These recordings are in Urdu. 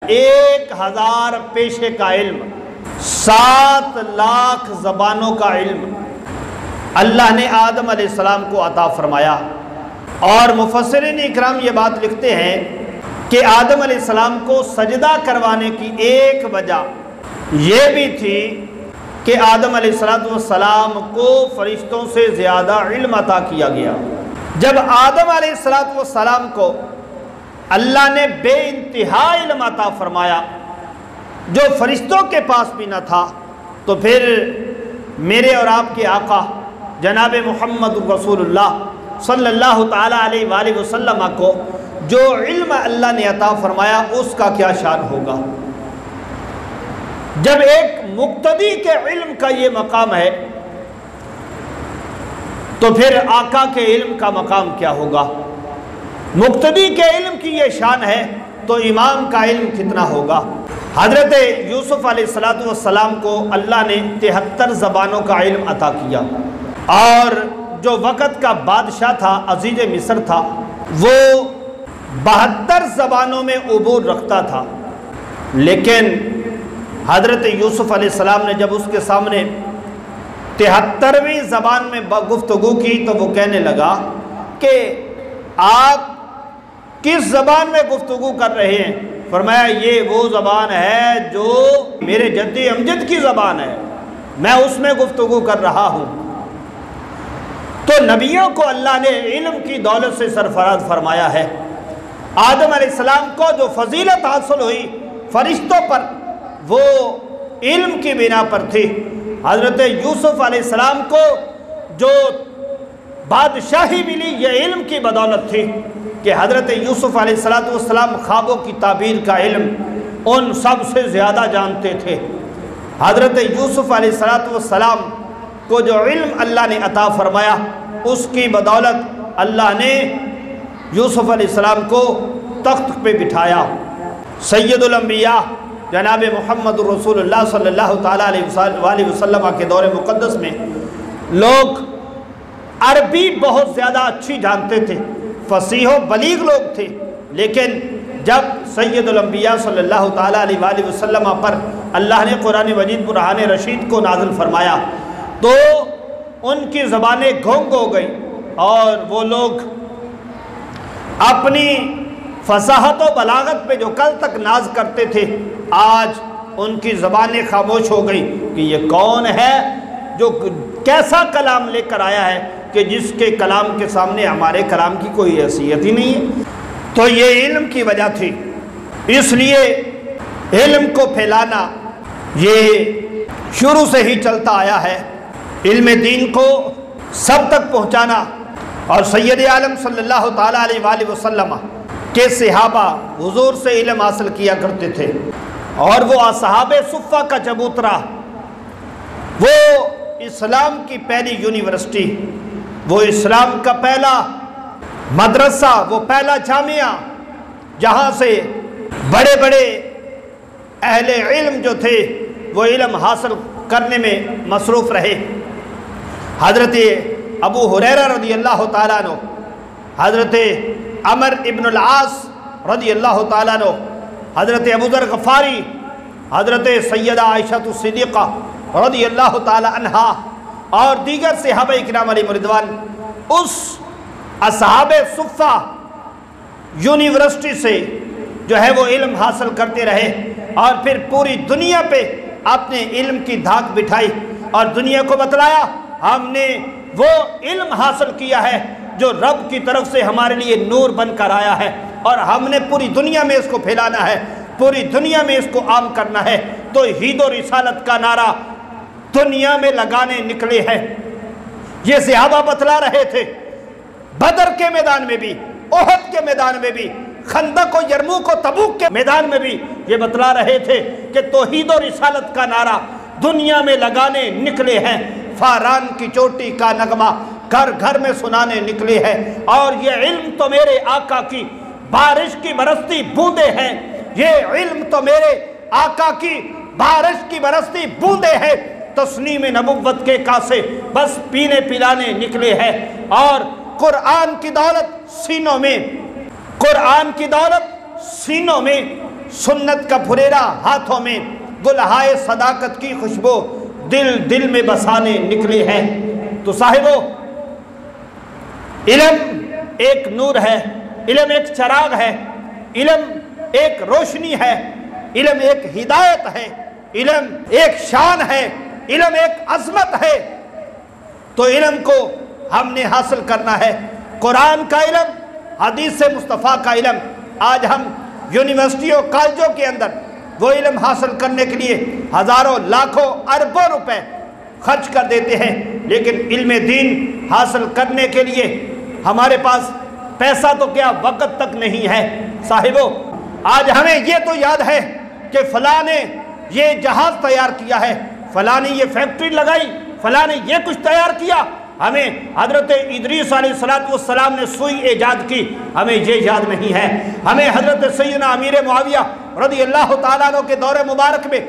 1000 پیشے کا علم، 7 لاکھ زبانوں کا علم اللہ نے آدم علیہ السلام کو عطا فرمایا۔ اور مفسرین اکرام یہ بات لکھتے ہیں کہ آدم علیہ السلام کو سجدہ کروانے کی ایک وجہ یہ بھی تھی کہ آدم علیہ السلام کو فرشتوں سے زیادہ علم عطا کیا گیا۔ جب آدم علیہ السلام کو اللہ نے بے انتہا علم عطا فرمایا جو فرشتوں کے پاس بھی نہ تھا، تو پھر میرے اور آپ کے آقا جناب محمد رسول اللہ صلی اللہ تعالیٰ علیہ وآلہ وسلم کو جو علم اللہ نے عطا فرمایا اس کا کیا شان ہوگا۔ جب ایک مقتدی کے علم کا یہ مقام ہے تو پھر آقا کے علم کا مقام کیا ہوگا۔ مقتدی کے علم کی یہ شان ہے تو امام کا علم کتنا ہوگا۔ حضرت یوسف علیہ السلام کو اللہ نے 73 زبانوں کا علم عطا کیا، اور جو وقت کا بادشاہ تھا عزیز مصر تھا وہ 72 زبانوں میں عبور رکھتا تھا، لیکن حضرت یوسف علیہ السلام نے جب اس کے سامنے 73ویں زبان میں گفتگو کی تو وہ کہنے لگا کہ آپ کس زبان میں گفتگو کر رہے ہیں؟ فرمایا یہ وہ زبان ہے جو میرے جدی امجد کی زبان ہے، میں اس میں گفتگو کر رہا ہوں۔ تو نبیوں کو اللہ نے علم کی دولت سے سرفراز فرمایا ہے۔ آدم علیہ السلام کو جو فضیلت حاصل ہوئی فرشتوں پر وہ علم کی بنا پر تھی۔ حضرت یوسف علیہ السلام کو جو بادشاہی ملی یہ علم کی بدولت تھی کہ حضرت یوسف علیہ السلام خوابوں کی تعبیر کا علم ان سب سے زیادہ جانتے تھے۔ حضرت یوسف علیہ السلام کو جو علم اللہ نے عطا فرمایا اس کی بدولت اللہ نے یوسف علیہ السلام کو تخت پہ بٹھایا۔ سید الانبیاء جناب محمد رسول اللہ صلی اللہ تعالیٰ علیہ وسلم کے دور مقدس میں لوگ عربی بہت زیادہ اچھی جانتے تھے، فصیح و بلیغ لوگ تھے، لیکن جب سید الانبیاء صلی اللہ تعالیٰ علیہ وسلم پر اللہ نے قرآن مجید برہان رشید کو نازل فرمایا تو ان کی زبانیں گونگ ہو گئی اور وہ لوگ اپنی فصاحت و بلاغت پہ جو کل تک ناز کرتے تھے آج ان کی زبانیں خاموش ہو گئی کہ یہ کون ہے جو کیسا کلام لے کر آیا ہے کہ جس کے کلام کے سامنے ہمارے کلام کی کوئی حیثیت ہی نہیں ہے۔ تو یہ علم کی وجہ تھی، اس لیے علم کو پھیلانا یہ شروع سے ہی چلتا آیا ہے، علم دین کو سب تک پہنچانا۔ اور سید عالم صلی اللہ تعالیٰ علیہ وآلہ وسلم کے صحابہ حضور سے علم حاصل کیا کرتے تھے، اور وہ اصحاب صفہ کا چبوترا، وہ اسلام کی پہلی یونیورسٹی، وہ اسلام کا پہلا مدرسہ، وہ پہلا جامعہ جہاں سے بڑے بڑے اہل علم جو تھے وہ علم حاصل کرنے میں مصروف رہے۔ حضرت ابو ہریرہ رضی اللہ تعالیٰ عنہ، حضرت عمر ابن العاص رضی اللہ تعالیٰ عنہ، حضرت ابو ذر غفاری، حضرت سیدہ عائشہ صدیقہ رضی اللہ تعالیٰ عنہا اور دیگر صحابہ اکرام علیہم رضوان اس اصحاب صفہ یونیورسٹی سے جو ہے وہ علم حاصل کرتے رہے، اور پھر پوری دنیا پہ اپنے علم کی دھاک بٹھائی اور دنیا کو بتلایا ہم نے وہ علم حاصل کیا ہے جو رب کی طرف سے ہمارے لیے نور بن کر آیا ہے، اور ہم نے پوری دنیا میں اس کو پھیلانا ہے، پوری دنیا میں اس کو عام کرنا ہے۔ تو توحید و رسالت کا نعرہ دنیا میں لگانے نکلے ہیں۔ یہ صحابہ بتلا رہے تھے، بدر کے میدان میں بھی، احد کے میدان میں بھی، خندق و یرموک و تبوک کے میدان میں بھی یہ بتلا رہے تھے کہ توحید و رسالت کا نعرہ دنیا میں لگانے نکلے ہیں، فاران کی چوٹی کا نغمہ گھر گھر میں سنانے نکلے ہیں، اور یہ علم تو میرے آقا کی بارش کی برستی بوندے ہیں، یہ علم تو میرے آقا کی بارش کی برستی بوندے ہیں، تسنیم نبوت کے کاسے بس پینے پلانے نکلے ہیں۔ اور قرآن کی دولت سینوں میں، قرآن کی دولت سینوں میں سنت کا پھریرا ہاتھوں میں گلہائے صداقت کی خوشبو دل دل میں بسانے نکلے ہیں۔ تو صاحبو، علم ایک نور ہے، علم ایک چراغ ہے، علم ایک روشنی ہے، علم ایک ہدایت ہے، علم ایک شان ہے، علم ایک عظمت ہے۔ تو علم کو ہم نے حاصل کرنا ہے، قرآن کا علم، حدیث مصطفیٰ کا علم۔ آج ہم یونیورسٹیوں کالجوں کے اندر وہ علم حاصل کرنے کے لیے ہزاروں لاکھوں اربوں روپے خرچ کر دیتے ہیں، لیکن علم دین حاصل کرنے کے لیے ہمارے پاس پیسہ تو کیا وقت تک نہیں ہے۔ صاحبو، آج ہمیں یہ تو یاد ہے کہ فلاں نے یہ جہاز تیار کیا ہے، فلاں نے یہ فیکٹری لگائی، فلاں نے یہ کچھ تیار کیا۔ ہمیں حضرت ادریس علیہ السلام نے سوئی ایجاد کی، ہمیں یہ یاد نہیں ہے۔ ہمیں حضرت سیدنا امیر معاویہ رضی اللہ تعالیٰ عنہ کے دور مبارک میں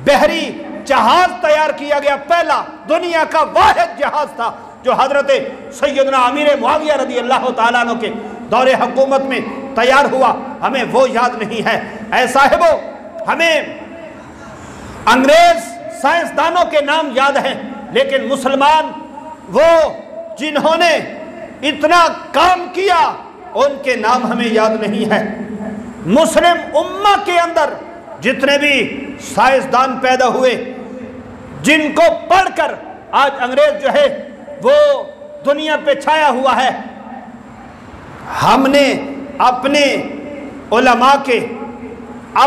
بحری جہاز تیار کیا گیا، پہلا دنیا کا واحد جہاز تھا جو حضرت سیدنا امیر معاویہ رضی اللہ تعالیٰ عنہ کے دور حکومت میں تیار ہوا، ہمیں وہ یاد نہیں ہے۔ اے صاحبو، ہمیں انگریز سائنسدانوں کے نام یاد ہیں، لیکن مسلمان وہ جنہوں نے اتنا کام کیا ان کے نام ہمیں یاد نہیں ہے۔ مسلم امہ کے اندر جتنے بھی سائنسدان پیدا ہوئے، جن کو پڑھ کر آج انگریز جو ہے وہ دنیا پہ چھایا ہوا ہے، ہم نے اپنے علماء کے،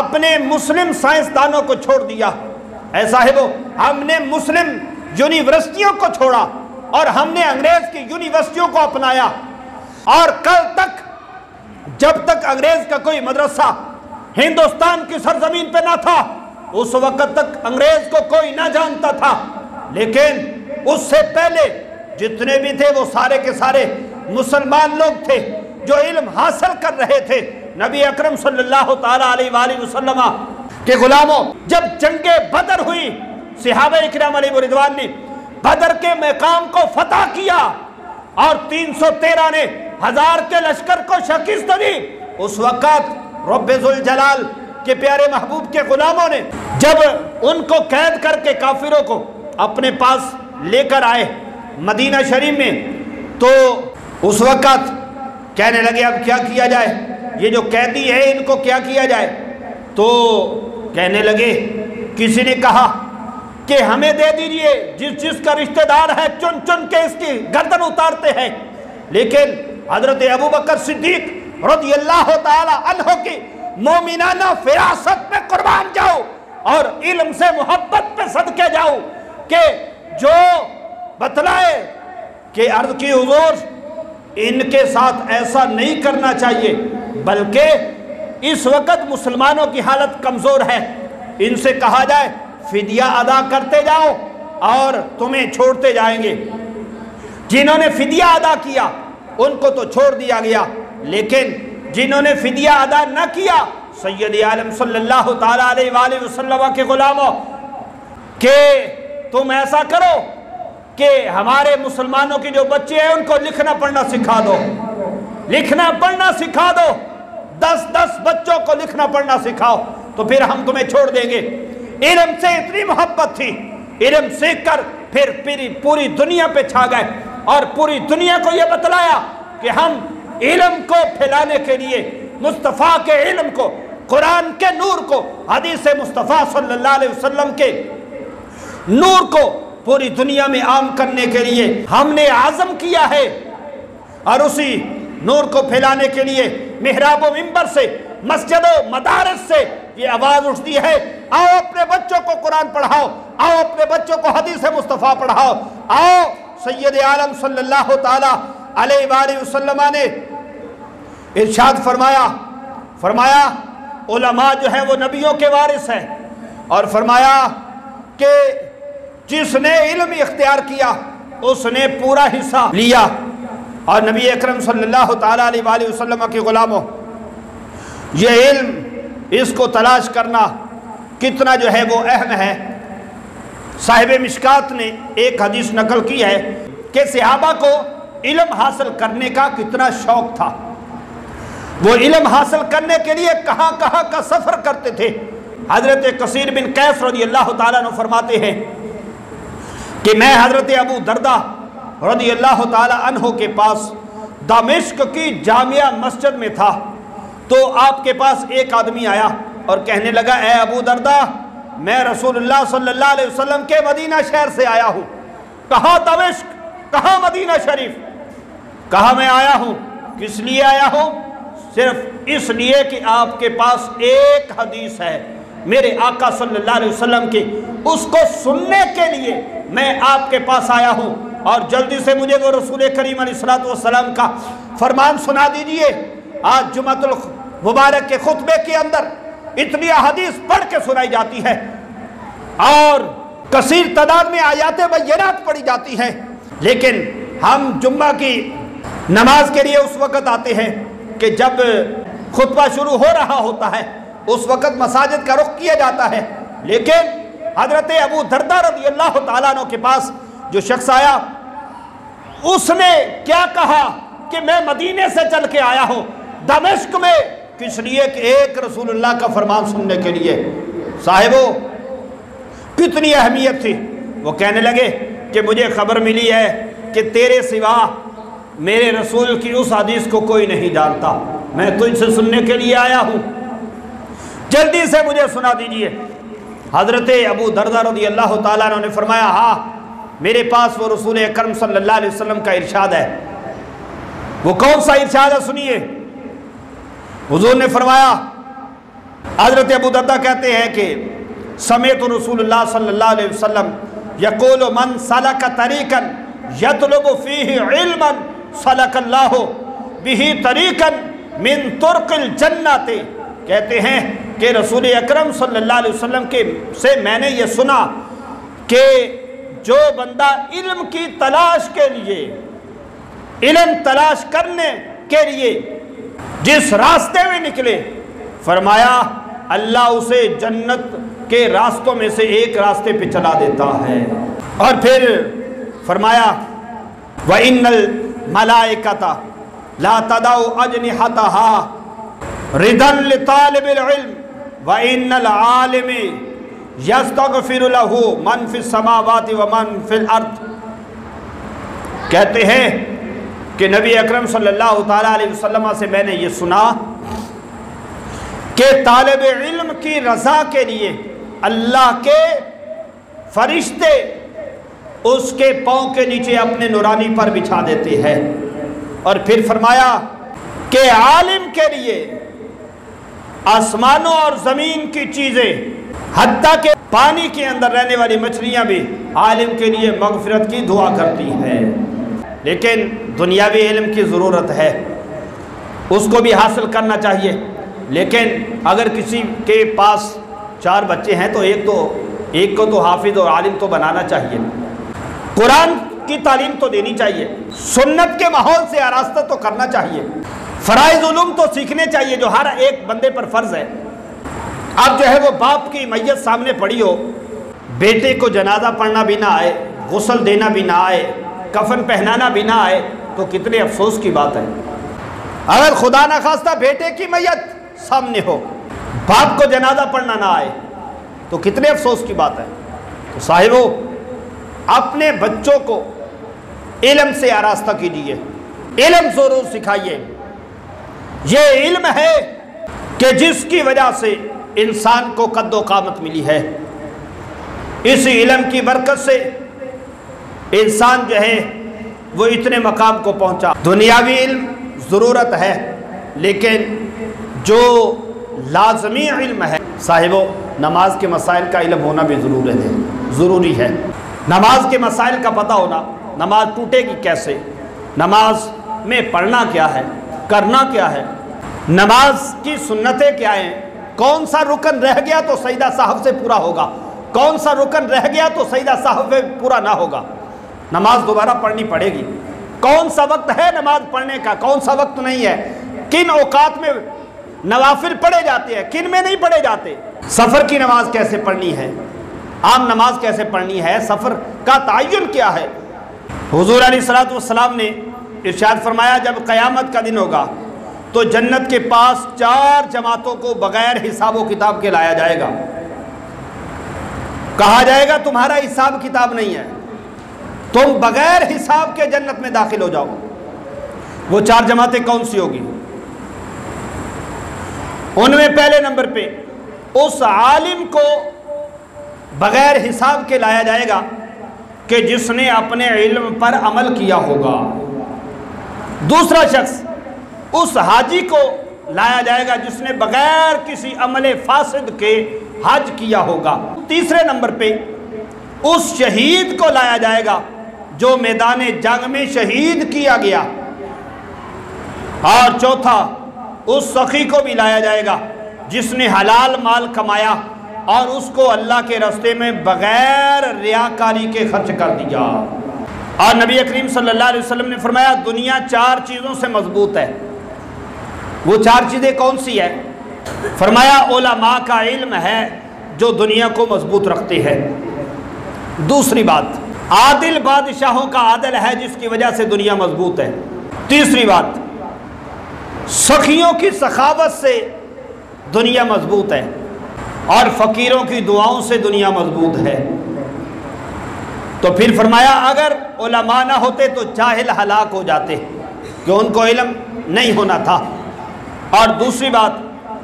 اپنے مسلم سائنسدانوں کو چھوڑ دیا۔ اے صاحبو، ہم نے مسلم یونیورسٹیوں کو چھوڑا اور ہم نے انگریز کی یونیورسٹیوں کو اپنایا، اور کل تک جب تک انگریز کا کوئی مدرسہ ہندوستان کی سرزمین پہ نہ تھا اس وقت تک انگریز کو کوئی نہ جانتا تھا، لیکن اس سے پہلے جتنے بھی تھے وہ سارے کے سارے مسلمان لوگ تھے جو علم حاصل کر رہے تھے۔ نبی اکرم صلی اللہ تعالیٰ علیہ وآلہ وسلم کے غلاموں، جب جنگ بدر ہوئی، صحابہ اکرام علیہ رضوان نے بدر کے مقام کو فتح کیا اور 313 نے 1000 کے لشکر کو شکست دی۔ اس وقت رب ذوالجلال کے پیارے محبوب کے غلاموں نے جب ان کو قید کر کے کافروں کو اپنے پاس لے کر آئے مدینہ شریف میں، تو اس وقت کہنے لگے اب کیا کیا جائے، یہ جو قیدی ہے ان کو کیا کیا جائے؟ تو کہنے لگے، کسی نے کہا کہ ہمیں دے دیجئے، جس کا رشتہ دار ہے چن چن کے اس کی گردن اتارتے ہیں۔ لیکن حضرت ابوبکر صدیق رضی اللہ تعالی عنہ کی مومنانہ فراست میں قربان جاؤ اور علم سے محبت پہ صدقے جاؤ کہ جو بتلائے کہ عرض کی حضور ان کے ساتھ ایسا نہیں کرنا چاہیے، بلکہ اس وقت مسلمانوں کی حالت کمزور ہے، ان سے کہا جائے فدیہ ادا کرتے جاؤ اور تمہیں چھوڑتے جائیں گے۔ جنہوں نے فدیہ ادا کیا ان کو تو چھوڑ دیا گیا، لیکن جنہوں نے فدیہ ادا نہ کیا، سید عالم صلی اللہ تعالیٰ علیہ وآلہ وسلم کے غلاموں، کہ تم ایسا کرو کہ ہمارے مسلمانوں کے جو بچے ہیں ان کو لکھنا پڑھنا سکھا دو، لکھنا پڑھنا سکھا دو، 10 بچوں کو لکھنا پڑھنا سکھاؤ تو پھر ہم تمہیں چھوڑ دیں گے۔ علم سے اتنی محبت تھی، علم سیکھ کر پھر پوری دنیا پہ چھا گئے اور پوری دنیا کو یہ بتلایا کہ ہم علم کو پھیلانے کے لیے، مصطفیٰ کے علم کو، قرآن کے نور کو، حدیث مصطفیٰ صلی اللہ علیہ وسلم کے نور کو پوری دنیا میں عام کرنے کے لیے ہم نے عزم کیا ہے، اور اسی نور کو پھیلانے کے لیے محراب و منبر سے، مسجد و مدارس سے یہ آواز اٹھتی ہے، آؤ اپنے بچوں کو قرآن پڑھاؤ، آؤ اپنے بچوں کو حدیث مصطفیٰ پڑھاؤ، آؤ۔ سید عالم صلی اللہ تعالی علیہ وآلہ وسلم نے ارشاد فرمایا علماء جو ہیں وہ نبیوں کے وارث ہیں، اور فرمایا کہ جس نے علم اختیار کیا اس نے پورا حصہ لیا۔ اور نبی اکرم صلی اللہ تعالیٰ علیہ وآلہ وسلم کے غلاموں، یہ علم اس کو تلاش کرنا کتنا جو ہے وہ اہم ہے۔ صاحب مشکات نے ایک حدیث نقل کی ہے کہ صحابہ کو علم حاصل کرنے کا کتنا شوق تھا۔ وہ علم حاصل کرنے کے لیے کہاں کہاں کا سفر کرتے تھے۔ حضرت کثیر بن قیس رضی اللہ تعالیٰ عنہ فرماتے ہیں کہ میں حضرت ابو دردہ رضی اللہ تعالیٰ عنہ کے پاس دمشق کی جامعہ مسجد میں تھا، تو آپ کے پاس ایک آدمی آیا اور کہنے لگا اے ابو دردہ، میں رسول اللہ صلی اللہ علیہ وسلم کے مدینہ شہر سے آیا ہوں۔ کہاں دمشق، کہاں مدینہ شریف، کہاں میں آیا ہوں، کس لیے آیا ہوں؟ صرف اس لیے کہ آپ کے پاس ایک حدیث ہے میرے آقا صلی اللہ علیہ وسلم کی، اس کو سننے کے لیے میں آپ کے پاس آیا ہوں، اور جلدی سے مجھے وہ رسول کریم علیہ السلام کا فرمان سنا دیجئے۔ آج جمعۃ المبارک کے خطبے کے اندر اتنی احادیث پڑھ کے سنائی جاتی ہے اور کثیر تعداد میں آیات بینات پڑھی جاتی ہیں، لیکن ہم جمعہ کی نماز کے لیے اس وقت آتے ہیں کہ جب خطبہ شروع ہو رہا ہوتا ہے، اس وقت مساجد کا رخ کیا جاتا ہے، لیکن حضرت ابو دردہ رضی اللہ تعالیٰ عنہ کے پاس جو شخص آیا، اس نے کیا کہا کہ میں مدینے سے چل کے آیا ہوں دمشق میں، کس لیے کہ ایک رسول اللہ کا فرمان سننے کے لیے۔ صاحبو کتنی اہمیت تھی۔ وہ کہنے لگے کہ مجھے خبر ملی ہے کہ تیرے سوا میرے رسول کی اس حدیث کو کوئی نہیں جانتا، میں تجھ سے سننے کے لیے آیا ہوں، جلدی سے مجھے سنا دیجئے۔ حضرت ابو دردہ رضی اللہ تعالیٰ عنہ نے فرمایا ہاں میرے پاس وہ رسول اکرم صلی اللہ علیہ وسلم کا ارشاد ہے۔ وہ کون سا ارشاد ہے سنیے۔ حضور نے فرمایا، حضرت ابو دردہ کہتے ہیں کہ سمعت رسول اللہ صلی اللہ علیہ وسلم یقول من سلک طریقا یطلب فیہ علما سلک اللہ بہ طریقا من طرق الجنت، کہتے ہیں کہ رسول اکرم صلی اللہ علیہ وسلم کے سے میں نے یہ سنا کہ جو بندہ علم کی تلاش کے لیے، علم تلاش کرنے کے لیے جس راستے میں نکلے، فرمایا اللہ اسے جنت کے راستوں میں سے ایک راستے پہ چلا دیتا ہے۔ اور پھر فرمایا وَإِنَّ الْمَلَائِكَةَ لَا تَدَعُ أَجْنِحَتَهَا رِضًا لِطَالِبِ الْعِلْمِ وَإِنَّ الْعَالِمِ يَسْتَغْفِرُ لَهُ مَنْ فِي السَّمَاوَاتِ وَمَنْ فِي الْأَرْضِ۔ کہتے ہیں کہ نبی اکرم صلی اللہ تعالیٰ علیہ وسلم سے میں نے یہ سنا کہ طالب علم کی رضا کے لیے اللہ کے فرشتے اس کے پاؤں کے نیچے اپنے نورانی پر بچھا دیتے ہیں، اور پھر فرمایا کہ عالم کے لیے آسمانوں اور زمین کی چیزیں، حتیٰ کہ پانی کے اندر رہنے والی مچھلیاں بھی عالم کے لیے مغفرت کی دعا کرتی ہیں۔ لیکن دنیاوی علم کی ضرورت ہے، اس کو بھی حاصل کرنا چاہیے، لیکن اگر کسی کے پاس 4 بچے ہیں تو ایک کو تو حافظ اور عالم تو بنانا چاہیے، قرآن کی تعلیم تو دینی چاہیے، سنت کے ماحول سے آراستہ تو کرنا چاہیے، فرائض علوم تو سیکھنے چاہیے جو ہر ایک بندے پر فرض ہے۔ اب جو ہے وہ باپ کی میت سامنے پڑی ہو، بیٹے کو جنازہ پڑھنا بھی نہ آئے، غسل دینا بھی نہ آئے، کفن پہنانا بھی نہ آئے، تو کتنے افسوس کی بات ہے۔ اگر خدا نخواستہ بیٹے کی میت سامنے ہو، باپ کو جنازہ پڑھنا نہ آئے، تو کتنے افسوس کی بات ہے۔ تو صاحبو اپنے بچوں کو علم سے آراستہ کیجیے، علم ضرور سکھائیے۔ یہ علم ہے کہ جس کی وجہ سے انسان کو قد و قامت ملی ہے، اس علم کی برکت سے انسان جو ہے وہ اتنے مقام کو پہنچا۔ دنیاوی علم ضرورت ہے، لیکن جو لازمی علم ہے، صاحبو نماز کے مسائل کا علم ہونا بھی ضروری ہے۔ نماز کے مسائل کا پتہ ہونا، نماز ٹوٹے گی کیسے، نماز میں پڑھنا کیا ہے، کرنا کیا ہے، نماز کی سنتیں کیا ہیں، کون سا رکن رہ گیا تو سجدہ سہو سے پورا ہوگا، کون سا رکن رہ گیا تو سجدہ سہو سے پورا نہ ہوگا، نماز دوبارہ پڑھنی پڑے گی، کون سا وقت ہے نماز پڑھنے کا، کون سا وقت نہیں ہے، کن اوقات میں نوافل پڑھے جاتے ہیں، کن میں نہیں پڑھے جاتے، سفر کی نماز کیسے پڑھنی ہے، عام نماز کیسے پڑھنی ہے، سفر کا تعین کیا ہے۔ حضور علیہ الصلوۃ والسلام نے ارشاد فرمایا جب قیامت کا دن ہوگا تو جنت کے پاس 4 جماعتوں کو بغیر حساب و کتاب کے لایا جائے گا. کہا جائے گا تمہارا حساب کتاب نہیں ہے، تم بغیر حساب کے جنت میں داخل ہو جاؤ. وہ 4 جماعتیں کون سی ہوگی؟ ان میں پہلے نمبر پہ اس عالم کو بغیر حساب کے لایا جائے گا کہ جس نے اپنے علم پر عمل کیا ہوگا. دوسرا شخص اس حاجی کو لایا جائے گا جس نے بغیر کسی عمل فاسد کے حج کیا ہوگا. تیسرے نمبر پہ اس شہید کو لایا جائے گا جو میدان جنگ میں شہید کیا گیا. اور چوتھا اس سخی کو بھی لایا جائے گا جس نے حلال مال کمایا اور اس کو اللہ کے راستے میں بغیر ریاکاری کے خرچ کر دیا. اور نبی کریم صلی اللہ علیہ وسلم نے فرمایا دنیا 4 چیزوں سے مضبوط ہے. وہ 4 چیزیں کون سی ہے؟ فرمایا علماء کا علم ہے جو دنیا کو مضبوط رکھتی ہے. دوسری بات عادل بادشاہوں کا عدل ہے جس کی وجہ سے دنیا مضبوط ہے. تیسری بات سخیوں کی سخاوت سے دنیا مضبوط ہے اور فقیروں کی دعاؤں سے دنیا مضبوط ہے. تو پھر فرمایا اگر علماء نہ ہوتے تو جاہل ہلاک ہو جاتے کہ ان کو علم نہیں ہونا تھا. اور دوسری بات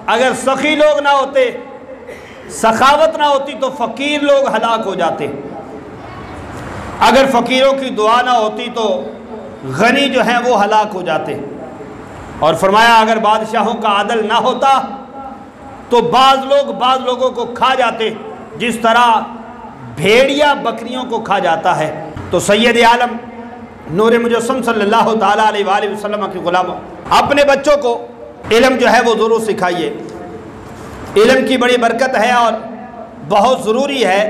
اگر سخی لوگ نہ ہوتے، سخاوت نہ ہوتی تو فقیر لوگ ہلاک ہو جاتے. اگر فقیروں کی دعا نہ ہوتی تو غنی جو ہیں وہ ہلاک ہو جاتے. اور فرمایا اگر بادشاہوں کا عدل نہ ہوتا تو بعض لوگوں کو کھا جاتے جس طرح بھیڑیا بکریوں کو کھا جاتا ہے. تو سید عالم نور مجسم صلی اللہ تعالیٰ علیہ وآلہ وسلم کے غلاموں، اپنے بچوں کو علم جو ہے وہ ضرور سکھائیے. علم کی بڑی برکت ہے اور بہت ضروری ہے